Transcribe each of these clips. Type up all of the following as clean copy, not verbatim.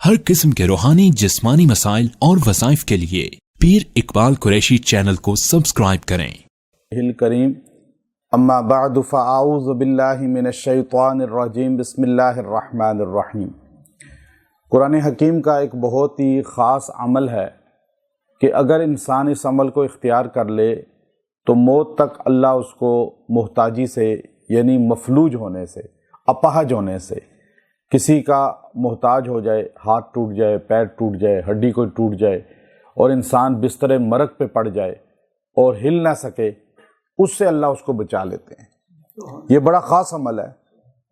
ہر قسم کے روحانی جسمانی مسائل اور وظائف کے لیے پیر اقبال قریشی چینل کو سبسکرائب کریں۔ کریم اما بعد فاعوذ باللہ من الشیطان الرجیم بسم اللہ الرحمن الرحیم۔ قرآن حکیم کا ایک بہت ہی خاص عمل ہے کہ اگر انسان اس عمل کو اختیار کر لے تو موت تک اللہ اس کو محتاجی سے یعنی مفلوج ہونے سے، اپاہج ہونے سے، کسی کا محتاج ہو جائے، ہاتھ ٹوٹ جائے، پیر ٹوٹ جائے، ہڈی کوئی ٹوٹ جائے اور انسان بستر مرگ پہ پڑ جائے اور ہل نہ سکے، اس سے اللہ اس کو بچا لیتے ہیں۔ یہ بڑا خاص عمل ہے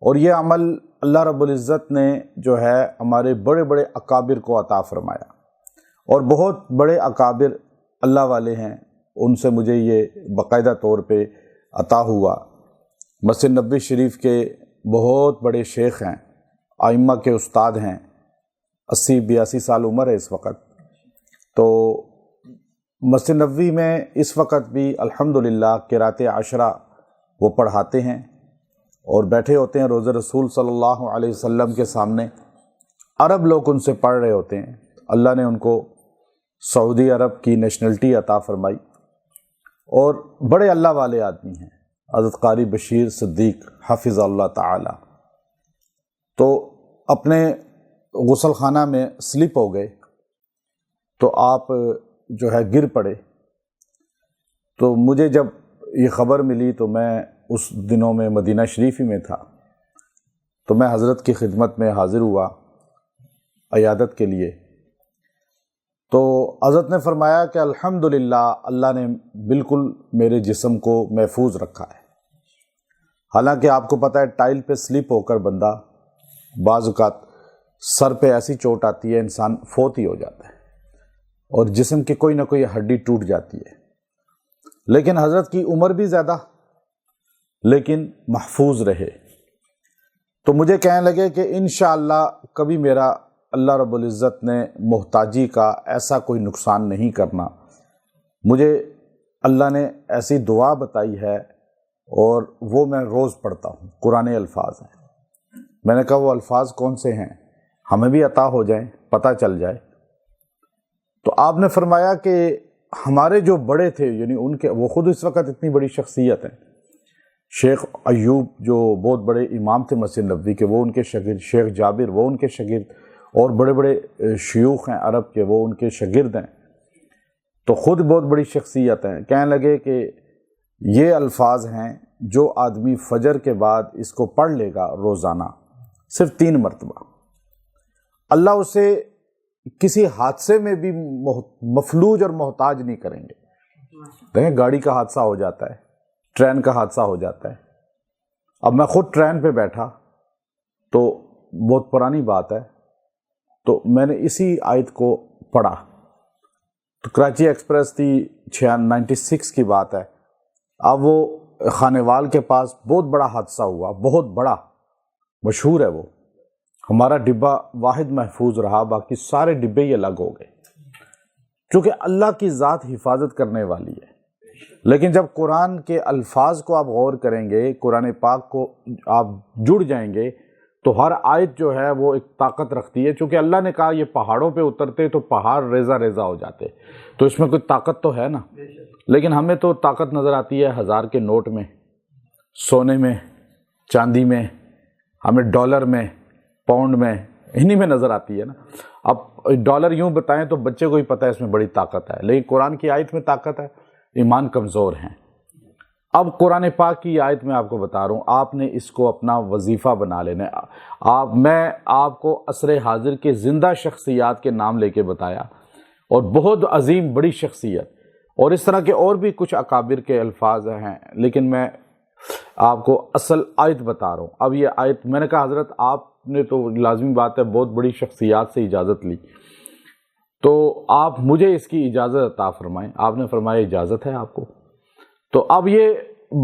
اور یہ عمل اللہ رب العزت نے جو ہے ہمارے بڑے بڑے اکابر کو عطا فرمایا، اور بہت بڑے اکابر اللہ والے ہیں، ان سے مجھے یہ باقاعدہ طور پہ عطا ہوا۔ مسجد نبوی شریف کے بہت بڑے شیخ ہیں، ائمہ کے استاد ہیں، 80-82 سال عمر ہے اس وقت، تو مسجد نبوی میں اس وقت بھی الحمدللہ قرات عشرہ وہ پڑھاتے ہیں اور بیٹھے ہوتے ہیں روضہ رسول صلی اللہ علیہ وسلم کے سامنے۔ عرب لوگ ان سے پڑھ رہے ہوتے ہیں۔ اللہ نے ان کو سعودی عرب کی نیشنلٹی عطا فرمائی اور بڑے اللہ والے آدمی ہیں، حضرت قاری بشیر صدیق حفظ اللہ تعالی۔ تو اپنے غسل خانہ میں سلپ ہو گئے تو آپ جو ہے گر پڑے، تو مجھے جب یہ خبر ملی تو میں اس دنوں میں مدینہ شریف ہی میں تھا، تو میں حضرت کی خدمت میں حاضر ہوا عیادت کے لیے۔ تو حضرت نے فرمایا کہ الحمدللہ اللہ نے بالکل میرے جسم کو محفوظ رکھا ہے۔ حالانکہ آپ کو پتہ ہے ٹائل پہ سلپ ہو کر بندہ بعض اوقات سر پہ ایسی چوٹ آتی ہے انسان فوت ہی ہو جاتا ہے اور جسم کی کوئی نہ کوئی ہڈی ٹوٹ جاتی ہے، لیکن حضرت کی عمر بھی زیادہ لیکن محفوظ رہے۔ تو مجھے کہنے لگے کہ انشاءاللہ کبھی میرا اللہ رب العزت نے محتاجی کا ایسا کوئی نقصان نہیں کرنا۔ مجھے اللہ نے ایسی دعا بتائی ہے اور وہ میں روز پڑھتا ہوں، قرآن الفاظ ہیں۔ میں نے کہا وہ الفاظ کون سے ہیں، ہمیں بھی عطا ہو جائیں، پتہ چل جائے۔ تو آپ نے فرمایا کہ ہمارے جو بڑے تھے، یعنی ان کے، وہ خود اس وقت اتنی بڑی شخصیت ہیں، شیخ ایوب جو بہت بڑے امام تھے مسجد نبوی کے، وہ ان کے شاگرد، شیخ جابر وہ ان کے شاگرد، اور بڑے بڑے شیوخ ہیں عرب کے، وہ ان کے شاگرد ہیں، تو خود بہت بڑی شخصیت ہیں۔ کہنے لگے کہ یہ الفاظ ہیں جو آدمی فجر کے بعد اس کو پڑھ لے گا روزانہ صرف 3 مرتبہ، اللہ اسے کسی حادثے میں بھی مفلوج اور محتاج نہیں کریں گے۔ دیکھیں گاڑی کا حادثہ ہو جاتا ہے، ٹرین کا حادثہ ہو جاتا ہے۔ اب میں خود ٹرین پہ بیٹھا تو بہت پرانی بات ہے، تو میں نے اسی آیت کو پڑھا، تو کراچی ایکسپریس تھی 96 کی بات ہے۔ اب وہ خانیوال کے پاس بہت بڑا حادثہ ہوا، بہت بڑا، مشہور ہے وہ، ہمارا ڈبہ واحد محفوظ رہا، باقی سارے ڈبے ہی الگ ہو گئے، کیونکہ اللہ کی ذات حفاظت کرنے والی ہے۔ لیکن جب قرآن کے الفاظ کو آپ غور کریں گے، قرآن پاک کو آپ جڑ جائیں گے، تو ہر آیت جو ہے وہ ایک طاقت رکھتی ہے، چونکہ اللہ نے کہا یہ پہاڑوں پہ اترتے تو پہاڑ ریزہ ریزہ ہو جاتے، تو اس میں کوئی طاقت تو ہے نا۔ لیکن ہمیں تو طاقت نظر آتی ہے 1000 کے نوٹ میں، سونے میں، چاندی میں، ہمیں ڈالر میں، پاؤنڈ میں، انہی میں نظر آتی ہے نا۔ اب ڈالر یوں بتائیں تو بچے کو ہی پتہ ہے اس میں بڑی طاقت ہے، لیکن قرآن کی آیت میں طاقت ہے، ایمان کمزور ہیں۔ اب قرآن پاک کی آیت میں آپ کو بتا رہا ہوں، آپ نے اس کو اپنا وظیفہ بنا لینا ہے۔ میں آپ کو عصر حاضر کے زندہ شخصیات کے نام لے کے بتایا، اور بہت عظیم بڑی شخصیت، اور اس طرح کے اور بھی کچھ اکابر کے الفاظ ہیں، لیکن میں آپ کو اصل آیت بتا رہا ہوں۔ اب یہ آیت میں نے کہا حضرت آپ نے تو لازمی بات ہے بہت بڑی شخصیات سے اجازت لی، تو آپ مجھے اس کی اجازت عطا فرمائیں۔ آپ نے فرمایا اجازت ہے آپ کو۔ تو اب یہ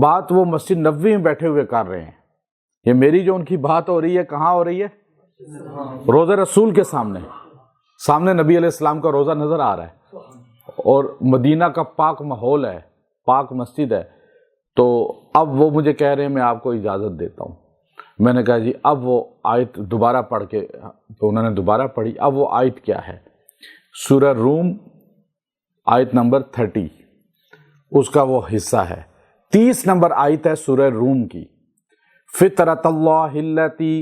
بات وہ مسجد نبوی میں بیٹھے ہوئے کر رہے ہیں، یہ میری جو ان کی بات ہو رہی ہے کہاں ہو رہی ہے؟ روضہ رسول کے سامنے، سامنے نبی علیہ السلام کا روضہ نظر آ رہا ہے اور مدینہ کا پاک ماحول ہے، پاک مسجد ہے۔ تو اب وہ مجھے کہہ رہے ہیں میں آپ کو اجازت دیتا ہوں۔ میں نے کہا جی اب وہ آیت دوبارہ پڑھ کے، تو انہوں نے دوبارہ پڑھی. اب وہ آیت کیا ہے؟ سورہ روم آیت نمبر 30، اس کا وہ حصہ ہے. 30 نمبر آیت ہے سورہ روم کی. فطرت اللہ التی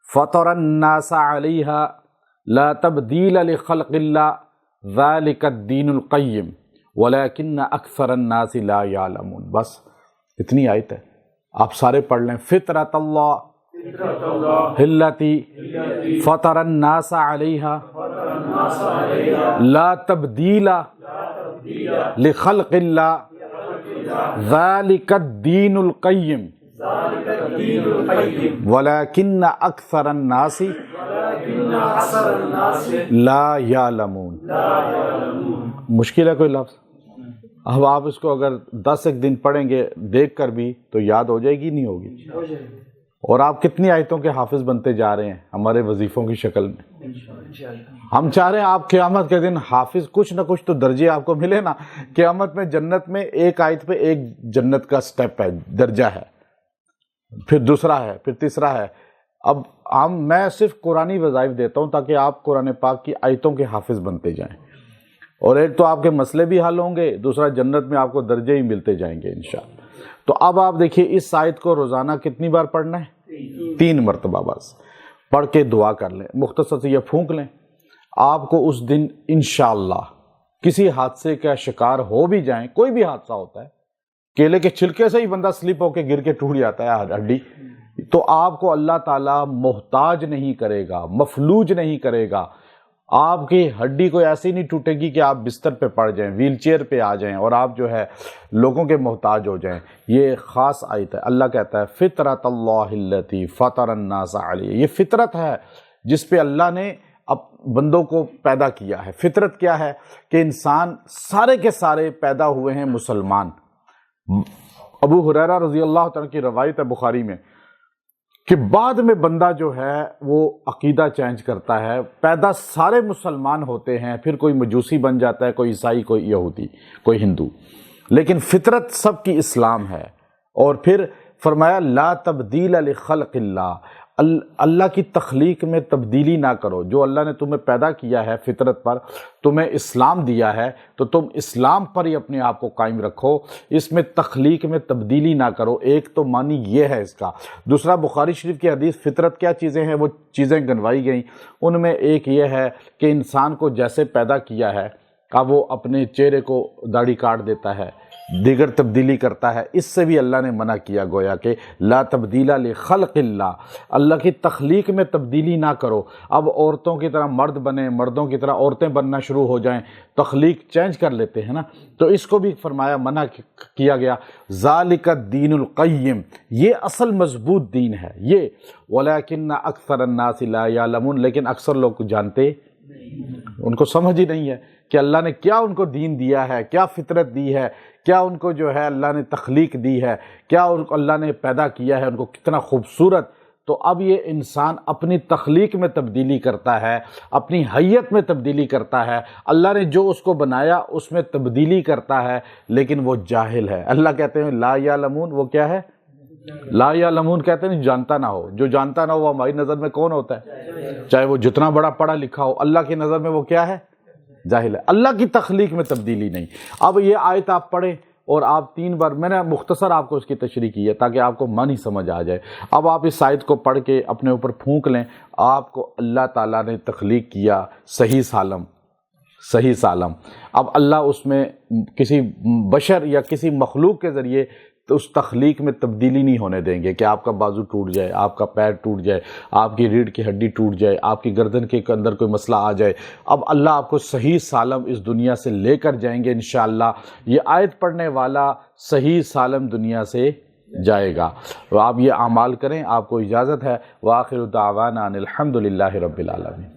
فطر الناس علیہا لا تبدیل لخلق اللہ ذالک الدین القیم ولیکن اکثر الناس لا یعلمون. بس اتنی آیت ہے، آپ سارے پڑھ لیں. فطرت اللہ التی فطر الناس علیہا لا تبدیل لخلق اللہ ذالک الدین القیم ولیکن اکثر الناس لا یعلمون. مشکل ہے کوئی لفظ؟ اب آپ اس کو اگر 10 ایک دن پڑھیں گے دیکھ کر بھی تو یاد ہو جائے گی نہیں ہوگی. اور آپ کتنی آیتوں کے حافظ بنتے جا رہے ہیں ہمارے وظیفوں کی شکل میں. ہم چاہ رہے ہیں آپ قیامت کے دن حافظ کچھ نہ کچھ تو درجے آپ کو ملے نا. قیامت میں جنت میں ایک آیت پہ ایک جنت کا سٹیپ ہے، درجہ ہے، پھر دوسرا ہے، پھر تیسرا ہے. اب میں صرف قرآنی وظائف دیتا ہوں تاکہ آپ قرآن پاک کی آیتوں کے حافظ بنتے جائیں، اور ایک تو آپ کے مسئلے بھی حل ہوں گے، دوسرا جنت میں آپ کو درجے ہی ملتے جائیں گے انشاءاللہ. تو اب آپ دیکھیے اس آیت کو روزانہ کتنی بار پڑھنا ہے؟ 3 مرتبہ. بس پڑھ کے دعا کر لیں، مختصر سے یہ پھونک لیں. آپ کو اس دن انشاءاللہ کسی حادثے کا شکار ہو بھی جائیں، کوئی بھی حادثہ ہوتا ہے، کیلے کے چھلکے سے ہی بندہ سلپ ہو کے گر کے ٹوٹ جاتا ہے ہڈی، تو آپ کو اللہ تعالیٰ محتاج نہیں کرے گا، مفلوج نہیں کرے گا. آپ کی ہڈی کوئی ایسی نہیں ٹوٹے گی کہ آپ بستر پہ پڑ جائیں، ویل چیئر پہ آ جائیں اور آپ جو ہے لوگوں کے محتاج ہو جائیں. یہ خاص آیت ہے. اللہ کہتا ہے فطرت اللہ التی فطر الناس علیہ. یہ فطرت ہے جس پہ اللہ نے اب بندوں کو پیدا کیا ہے. فطرت کیا ہے؟ کہ انسان سارے کے سارے پیدا ہوئے ہیں مسلمان. ابو ہریرہ رضی اللہ تعالیٰ کی روایت ہے بخاری میں کہ بعد میں بندہ جو ہے وہ عقیدہ چینج کرتا ہے. پیدا سارے مسلمان ہوتے ہیں، پھر کوئی مجوسی بن جاتا ہے، کوئی عیسائی، کوئی یہودی، کوئی ہندو، لیکن فطرت سب کی اسلام ہے. اور پھر فرمایا لا تبدیل لخلق اللہ. اللہ کی تخلیق میں تبدیلی نہ کرو. جو اللہ نے تمہیں پیدا کیا ہے فطرت پر، تمہیں اسلام دیا ہے، تو تم اسلام پر ہی اپنے آپ کو قائم رکھو، اس میں تخلیق میں تبدیلی نہ کرو. ایک تو معنی یہ ہے اس کا. دوسرا بخاری شریف کی حدیث فطرت کیا چیزیں ہیں وہ چیزیں گنوائی گئیں. ان میں ایک یہ ہے کہ انسان کو جیسے پیدا کیا ہے اب وہ اپنے چہرے کو داڑھی کاٹ دیتا ہے، دیگر تبدیلی کرتا ہے. اس سے بھی اللہ نے منع کیا، گویا کہ لا تبدیل لخلق اللہ. اللہ کی تخلیق میں تبدیلی نہ کرو. اب عورتوں کی طرح مرد بنیں، مردوں کی طرح عورتیں بننا شروع ہو جائیں، تخلیق چینج کر لیتے ہیں نا. تو اس کو بھی فرمایا، منع کیا گیا. ذالک الدین القیم. یہ اصل مضبوط دین ہے یہ. ولیکن اکثر الناس لا یعلمون. لیکن اکثر لوگ جانتے، ان کو سمجھ ہی نہیں ہے کہ اللہ نے کیا ان کو دین دیا ہے، کیا فطرت دی ہے، کیا ان کو جو ہے اللہ نے تخلیق دی ہے، کیا ان کو اللہ نے پیدا کیا ہے، ان کو کتنا خوبصورت. تو اب یہ انسان اپنی تخلیق میں تبدیلی کرتا ہے، اپنی حیت میں تبدیلی کرتا ہے. اللہ نے جو اس کو بنایا اس میں تبدیلی کرتا ہے، لیکن وہ جاہل ہے. اللہ کہتے ہیں لا یعلمون. وہ کیا ہے؟ لا یعلمون کہتے ہیں جانتا نہ ہو. جو جانتا نہ ہو وہ ہماری نظر میں کون ہوتا ہے؟ چاہے وہ جتنا بڑا پڑھا لکھا ہو، اللہ کی نظر میں وہ کیا ہے؟ جاہل ہے. اللہ کی تخلیق میں تبدیلی نہیں. اب یہ آیت آپ پڑھیں اور آپ 3 بار، میں نے مختصر آپ کو اس کی تشریح کی ہے تاکہ آپ کو معنی سمجھ آ جائے. اب آپ اس آیت کو پڑھ کے اپنے اوپر پھونک لیں. آپ کو اللہ تعالیٰ نے تخلیق کیا صحیح سالم. اب اللہ اس میں کسی بشر یا کسی مخلوق کے ذریعے تو اس تخلیق میں تبدیلی نہیں ہونے دیں گے کہ آپ کا بازو ٹوٹ جائے، آپ کا پیر ٹوٹ جائے، آپ کی ریڑھ کی ہڈی ٹوٹ جائے، آپ کی گردن کے اندر کوئی مسئلہ آ جائے. اب اللہ آپ کو صحیح سالم اس دنیا سے لے کر جائیں گے انشاءاللہ. یہ آیت پڑھنے والا صحیح سالم دنیا سے جائے گا. تو آپ یہ اعمال کریں. آپ کو اجازت ہے. وآخر دعوانا ان الحمد للہ رب العالمین.